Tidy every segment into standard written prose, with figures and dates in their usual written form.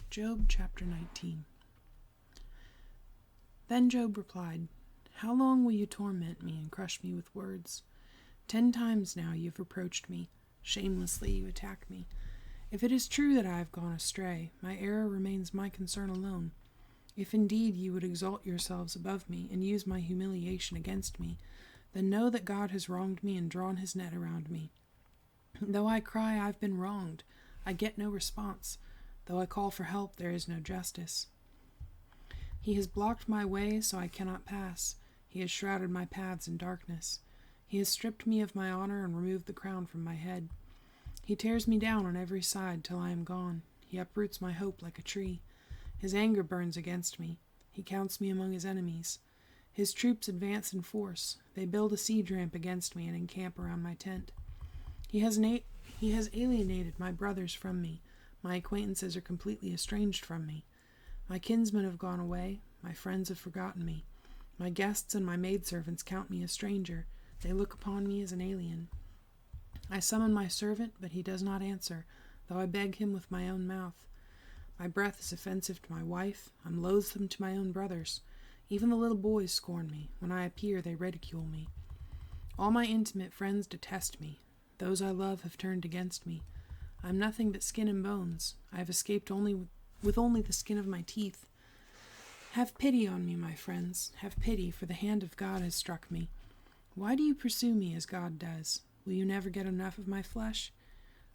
Job chapter 19. Then Job replied, "How long will you torment me and crush me with words? 10 times now you have reproached me. Shamelessly you attack me. If it is true that I have gone astray, my error remains my concern alone. If indeed you would exalt yourselves above me and use my humiliation against me, then know that God has wronged me and drawn his net around me. Though I cry, I've been wronged, I get no response. Though I call for help, there is no justice. He has blocked my way so I cannot pass. He has shrouded my paths in darkness. He has stripped me of my honor and removed the crown from my head. He tears me down on every side till I am gone. He uproots my hope like a tree. His anger burns against me. He counts me among his enemies. His troops advance in force. They build a siege ramp against me and encamp around my tent. He has alienated my brothers from me. My acquaintances are completely estranged from me. My kinsmen have gone away. My friends have forgotten me. My guests and my maidservants count me a stranger. They look upon me as an alien. I summon my servant, but he does not answer, though I beg him with my own mouth. My breath is offensive to my wife. I'm loathsome to my own brothers. Even the little boys scorn me. When I appear, they ridicule me. All my intimate friends detest me. Those I love have turned against me. I am nothing but skin and bones. I have escaped with only the skin of my teeth. Have pity on me, my friends. Have pity, for the hand of God has struck me. Why do you pursue me as God does? Will you never get enough of my flesh?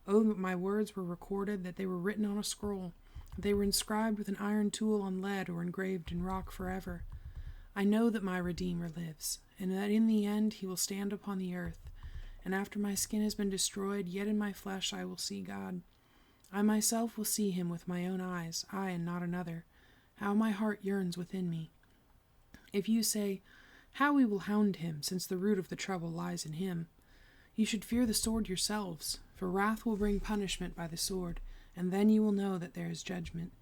Oh, that my words were recorded, that they were written on a scroll, that they were inscribed with an iron tool on lead or engraved in rock forever. I know that my Redeemer lives, and that in the end he will stand upon the earth. And after my skin has been destroyed, yet in my flesh I will see God. I myself will see him with my own eyes, I and not another. How my heart yearns within me. If you say, "How we will hound him, since the root of the trouble lies in him," you should fear the sword yourselves, for wrath will bring punishment by the sword, and then you will know that there is judgment.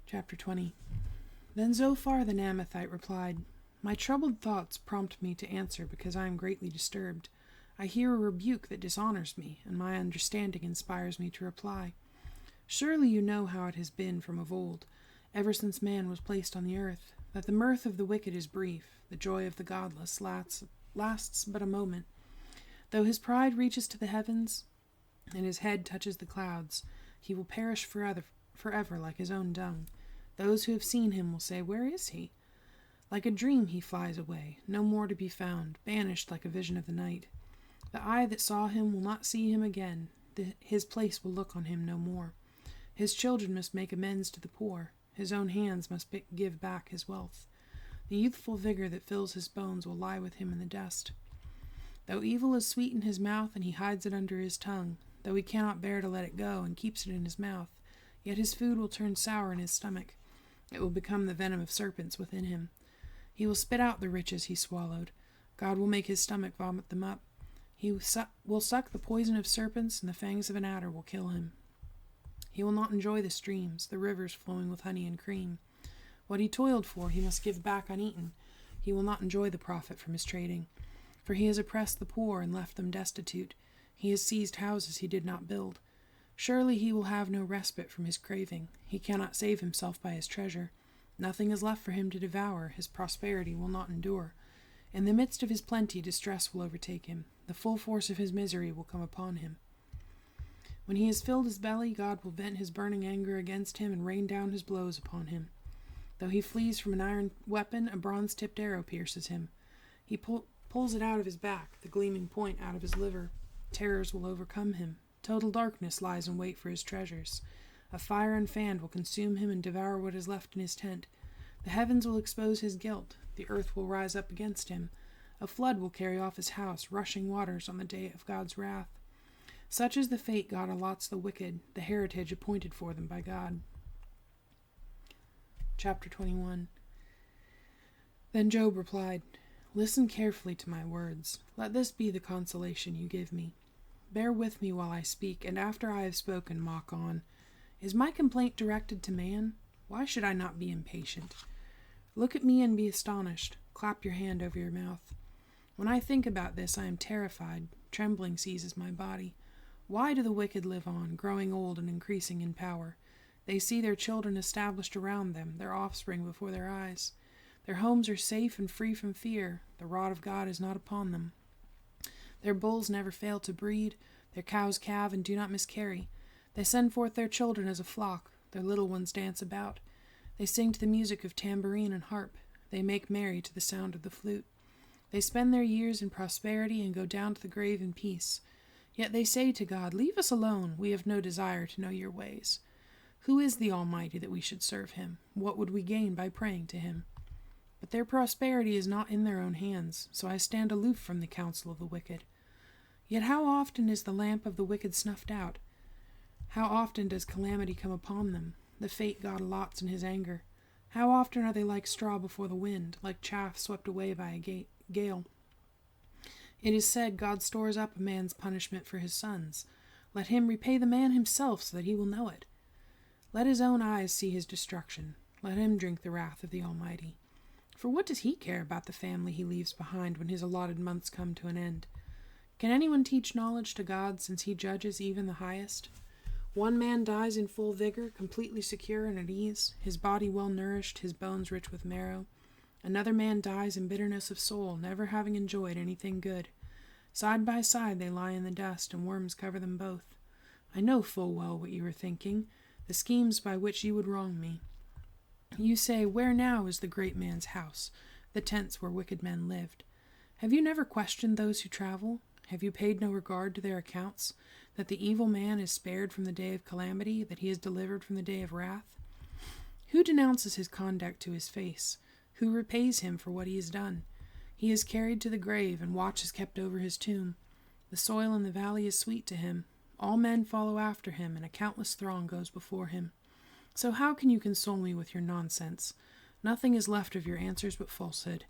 Chapter 20. Then Zophar the Naamathite replied, "My troubled thoughts prompt me to answer because I am greatly disturbed. I hear a rebuke that dishonors me, and my understanding inspires me to reply. Surely you know how it has been from of old, ever since man was placed on the earth, that the mirth of the wicked is brief, the joy of the godless lasts but a moment. Though his pride reaches to the heavens, and his head touches the clouds, he will perish forever like his own dung. Those who have seen him will say, 'Where is he?' Like a dream he flies away, no more to be found, banished like a vision of the night. The eye that saw him will not see him again. His place will look on him no more. His children must make amends to the poor. His own hands must give back his wealth. The youthful vigor that fills his bones will lie with him in the dust. Though evil is sweet in his mouth and he hides it under his tongue, though he cannot bear to let it go and keeps it in his mouth, yet his food will turn sour in his stomach. It will become the venom of serpents within him. He will spit out the riches he swallowed. God will make his stomach vomit them up. He will suck the poison of serpents, and the fangs of an adder will kill him. He will not enjoy the streams, the rivers flowing with honey and cream. What he toiled for he must give back uneaten. He will not enjoy the profit from his trading. For he has oppressed the poor and left them destitute. He has seized houses he did not build. Surely he will have no respite from his craving. He cannot save himself by his treasure. Nothing is left for him to devour. His prosperity will not endure. In the midst of his plenty, distress will overtake him. The full force of his misery will come upon him. When he has filled his belly, God will vent his burning anger against him and rain down his blows upon him. Though he flees from an iron weapon, a bronze-tipped arrow pierces him. He pulls it out of his back, the gleaming point out of his liver. Terrors will overcome him. Total darkness lies in wait for his treasures. A fire unfanned will consume him and devour what is left in his tent. The heavens will expose his guilt. The earth will rise up against him. A flood will carry off his house, rushing waters on the day of God's wrath. Such is the fate God allots the wicked, the heritage appointed for them by God. Chapter 21. Then Job replied, "Listen carefully to my words. Let this be the consolation you give me. Bear with me while I speak, and after I have spoken, mock on. Is my complaint directed to man? Why should I not be impatient? Look at me and be astonished. Clap your hand over your mouth. When I think about this, I am terrified. Trembling seizes my body. Why do the wicked live on, growing old and increasing in power? They see their children established around them, their offspring before their eyes. Their homes are safe and free from fear. The rod of God is not upon them. Their bulls never fail to breed. Their cows calve and do not miscarry. They send forth their children as a flock. Their little ones dance about. They sing to the music of tambourine and harp. They make merry to the sound of the flute. They spend their years in prosperity and go down to the grave in peace. Yet they say to God, "Leave us alone. We have no desire to know your ways." Who is the Almighty that we should serve him? What would we gain by praying to him? But their prosperity is not in their own hands, so I stand aloof from the counsel of the wicked. Yet how often is the lamp of the wicked snuffed out? How often does calamity come upon them, the fate God allots in his anger? How often are they like straw before the wind, like chaff swept away by a gale? It is said, God stores up a man's punishment for his sons. Let him repay the man himself so that he will know it. Let his own eyes see his destruction. Let him drink the wrath of the Almighty. For what does he care about the family he leaves behind when his allotted months come to an end? Can anyone teach knowledge to God, since he judges even the highest? One man dies in full vigor, completely secure and at ease, his body well nourished, his bones rich with marrow. Another man dies in bitterness of soul, never having enjoyed anything good. Side by side they lie in the dust, and worms cover them both. I know full well what you are thinking, the schemes by which you would wrong me. You say, "Where now is the great man's house, the tents where wicked men lived?" Have you never questioned those who travel? Have you paid no regard to their accounts, that the evil man is spared from the day of calamity, that he is delivered from the day of wrath? Who denounces his conduct to his face? Who repays him for what he has done? He is carried to the grave, and watch is kept over his tomb. The soil in the valley is sweet to him. All men follow after him, and a countless throng goes before him. So how can you console me with your nonsense? Nothing is left of your answers but falsehood.